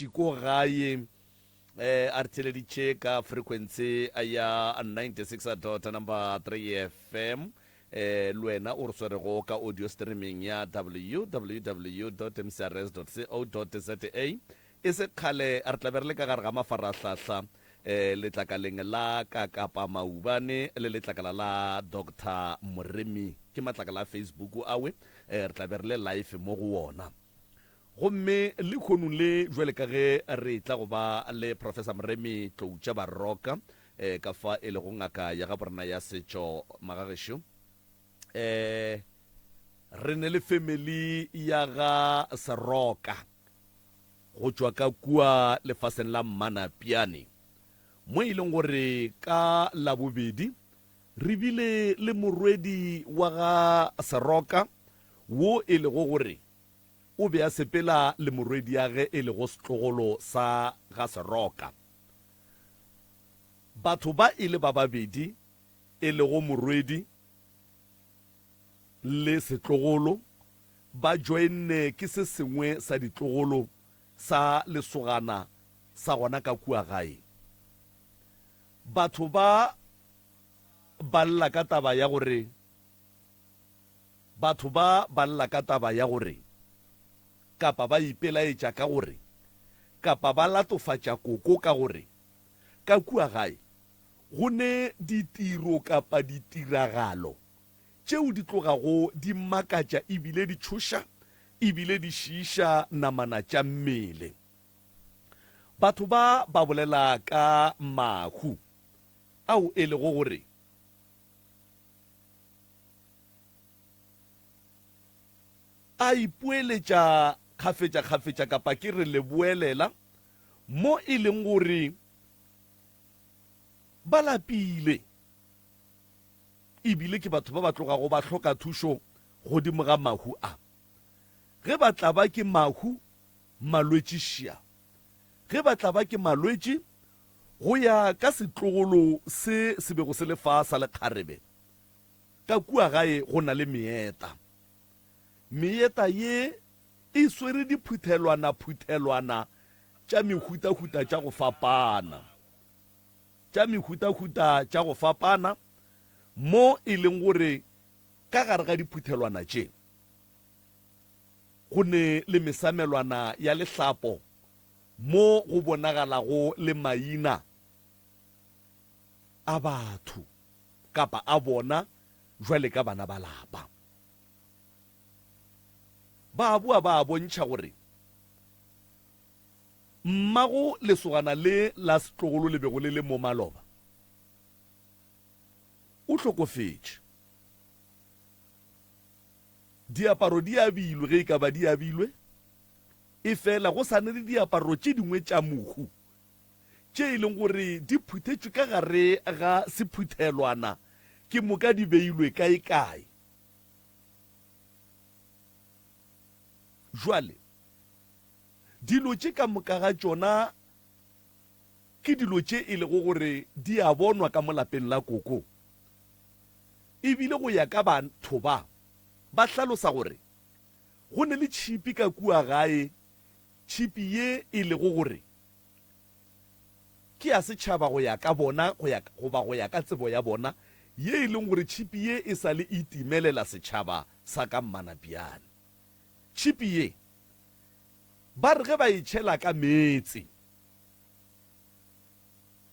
tšetši ko gae a re theleditše ka frequency ya 96.3 FM le wena o re swerego ka audio streaming ya www.mcrs.co.za e se kgale a re tlabe re le ka gare ga mafarahlahla letlakaleng la Kakapa Maubane le letlakala la Dr. Moremi ke matlakala a Facebook awe re tlabe re le live mo go wona gomme le khonong le jwele ka ge re tla go ba le Professor Moremi Tloutša Baroka ka fa e le go ngaka ya ga borena ya setšo magagesho re ne le family ya ga Seroka go tšwa ka kua lefaseng la Mmanapiane mo e leng gore ka la bobedi re bile le morwedi wa ga Seroka wo e le go gore o be a sepela le morwedi ya ge e le go setlogolo sa ga Seroka batho ba e le ba babedi e le go morwedi le setlogolo ba joine ke se sengwe sa ditlogolo sa lesogana sa gona ka kua gae batho ba lla ka taba ya gore kapa ba ipelaetša ka gore kapa ba latofatša koko ka gore ka kua gae go ne ditiro kapa ditiragalo tšeo di tlogago di makatša ebile di tšhoša ebile di šiiša namana tša mmele batho ba bolela ka mahu ao e lego gore a ipueletša kgafetša kapa ke re le boelela mo e leng gore ba lapile ebile ke batho ba ba tlogago ba hloka thušo godimo ga mahu a ge ba tla ba ke mahu malwetši šia ge ba tla ba ke malwetši go ya ka setlogolo se bego se le fa sa lekgarebe ka kua gae go na le meeta ye e swere diphuthelwana tša mehutahuta tša go fapana mo e leng gore ka gare ga diphuthelwana tše go ne le mesamelwana ya lehlapo mo go bonagalago le maina a batho kapa a bona jwale ka bana ba lapa ba bontšha gore mmago lesogana le la setlogolo le bego le le mo maloba o hlokofetše diaparo di abilwe ge e ka ba di abilwe e fela go sa ne le diaparo tše dingwe tša mohu tše e leng gore di phuthetšwe ka gare ga sephuthelwana ke moka di beilwe kae jwale dilo tše ka moka ga tšona ke dilo tše e lego gore di a bonwa ka mo lapeng la koko ebile go ya ka batho ba hlalosa gore go ne le tšhipi ka kua gae tšhipi ye e lego gore ke ya setšhaba go ya ka bona goba go ya ka tsebo ya bona ye e leng gore tšhipi ye e sa le itimelela setšhaba sa ka Mmanapiane tšhipi ye ba re ge ba itšhela ka meetse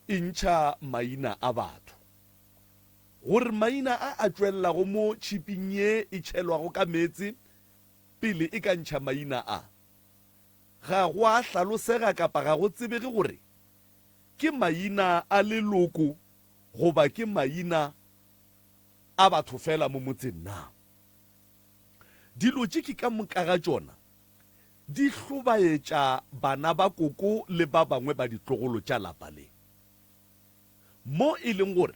e ntšha maina a batho gore maina a tšwelelago mo tšhiping ye e tšhelwago ka meetse pele e ka ntšha maina a ga go a hlalosega kapa ga go tsebege gore ke maina a leloko goba ke maina a batho fela mo motseng na dilo tše ke ka moka ga tšona di hlobaetša bana ba koko le ba bangwe ba ditlogolo tša lapa le mo e leng gore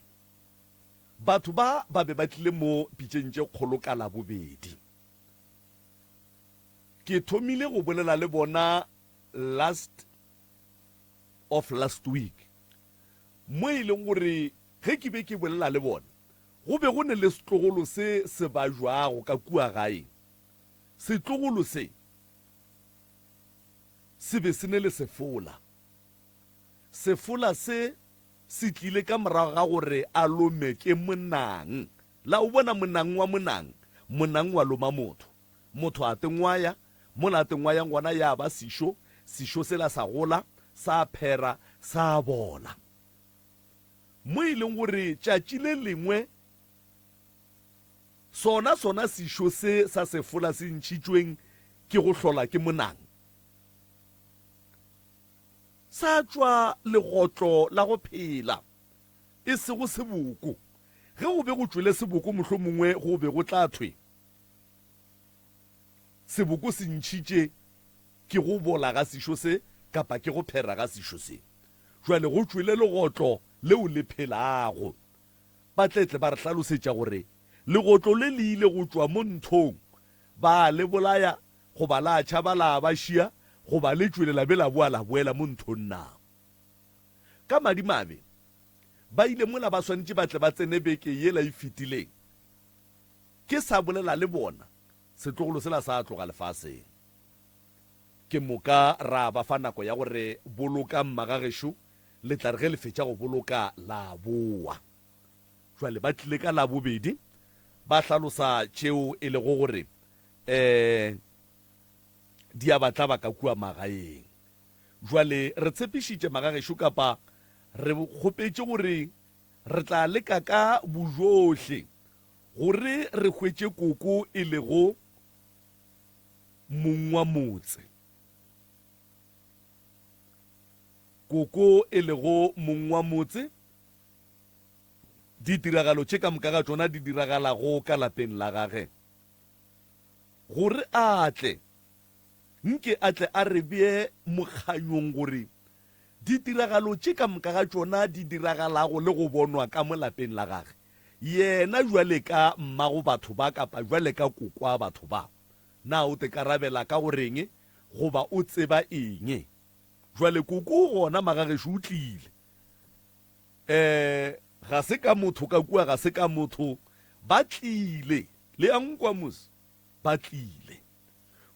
batho ba be ba tlile mo pitšeng tše kgolo ka la bobedi ke thomile go bolela le bona last week mo e leng gore ge ke be ke bolela le bona go be go ne le setlogolo se ba jwago ka kua gae setlogolo se se be se ne le sefola se tlile ka morago ga gore a lome ke monang. La o bona monang wa loma motho a tengwaya mola a tengwaya ngwana ya ba sešo se la sa gola sa phera sa bola mo e leng gore tšatši le lengwe sona sešo se sa sefola se ntšhitšweng ke go hlola ke monang sa tšwa legotlo la go phela e se go seboko ge go be go tšwele seboko mohlho mongwe go be go tla thwe seboko se ntšhitše ke go bola ga sešo se kapa ke go phera ga sešo se jwale go tšwele legotlo leo le phelago ba tletle ba re hlalosetša gore legotlo le le ile go tšwa mo nthong ba le bolaya go ba la tšhaba la ba šia go ba le tšwelela be la boa la boela mo nthong na ka madimabe ba ile mola ba swantše ba tle ba tsene beke yela e fetileng ke sa bolela le bona setlogolo sela sa tloga lefaseng ke moka ra ba fa nako ya gore boloka mmagagešo le tla re ge le fetša go boloka la boa jwale ba tlile ka la bobedi ba hlalosa tšeo e lego gore di a batla ba ka kua magaeng jwale re tshepišitše magagešo kapa re kgopetše gore re tla leka ka bojohle gore re hwetše koko e lego mong wa motse koko e lego mong wa motse ditiragalo tše ka moka ga tšona di diragalago ka lapeng la gage gore nke atle a re bee mokganyong gore ditiragalo tše ka moka ga tšona di diragalago le go bonwa ka mo lapeng la gage yena jwale ka mmago batho ba kapa jwale ka kokoa batho ba na o te karabela ka goreng goba o tseba eng jwale koko gona magagešo o tlile ga se ka motho ka kua ga se ka motho ba tlile le ankwa mos ba tlile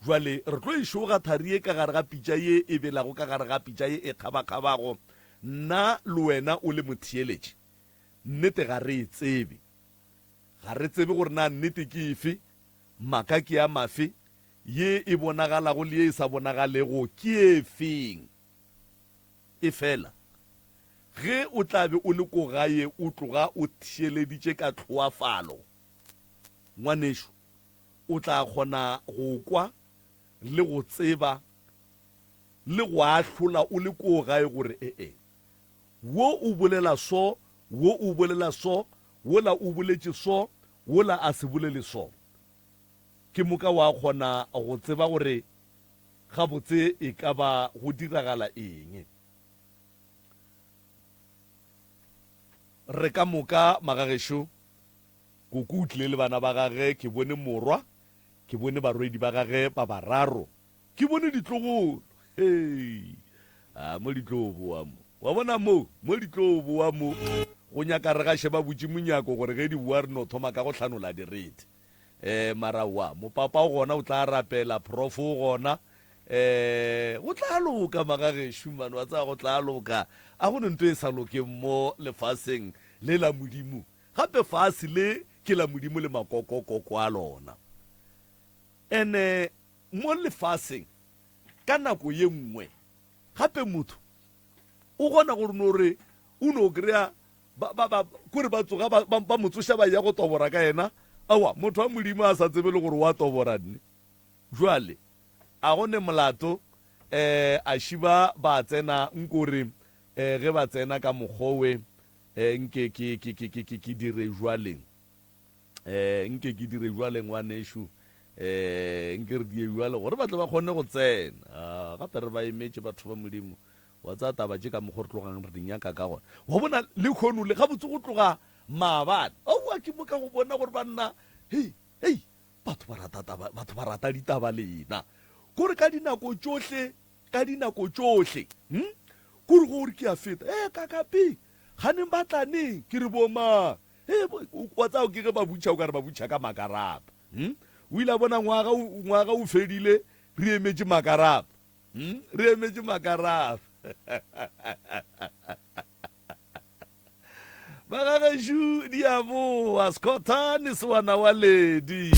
jwale re tlo ešoga thari e ka gare ga pitša ye e belago ka gare ga pitša ye e kgabakgabago nna le wena o le motheeletše nnete ga re tsebe gore na nnete ke efe maka ke ya mafe ye e bonagalago le ye e sa bonagalego ke efeng e fela ge o tlabe o le ko gae o tloga o theeleditše ka tlhoafalo ngwanešo o tla kgona go kwa le go tseba le go ahlola o le ko gae gore wo o bolela so wo o bolela so wola o boletše so wola a se bolele so ke moka wa kgona go tseba gore gabotse e ka ba go diragala eng re ka moka magagešo koko o tlile le bana ba gage ke bone morwa ke bone barwedi ba gage ba bararo ke bone ditlogolo mo ditlobo wa mo wa bona mo ditlobo wa mo go nyaka re ga sheba botse monyako gore ge di bua re no thoma ka go tlhanola direte mara wa mo papa o gona o tla rapela prof o gona go tla loka magagešo mane wa tsa go tla loka a go nento e sa lokeng mo lefaseng le la modimo gape fase le ke la modimo le makokokoko a lona ene mo lefaseng ka nako ye nngwe gape motho o gona gore no re o no kry-a kore ba tsoga ba motsoša ba ya go tobora ka ena awa motho wa modimo a sa tsebe le gore wa tobora nne jwale a gone molato a šiba ba tsena nkore ge ba tsena ka mokgowe nke ke dire jwaleng ngwanešo nke re die jwale gore ba tle ba kgone go tsena gape re ba emetše batho ba modimo wa tsa taba tše ka mokgo re tlogang re dinyaka ka gona wa bona le kgono le gabotse go tloga maabane aowa ke moka go bona gore banna hei batho ba rata ditaba lena kore ka dinako tšohle kore gore ke a feta kakapi ganeng batlaneng ke re boma wa tsao ke ge ba butšha o ka re ba butšha ka makarapa o ile a bona ngwaga o fedile re emetše makarapa re emetse makarafe ba gagešo di a boa scottane sewana wa ledi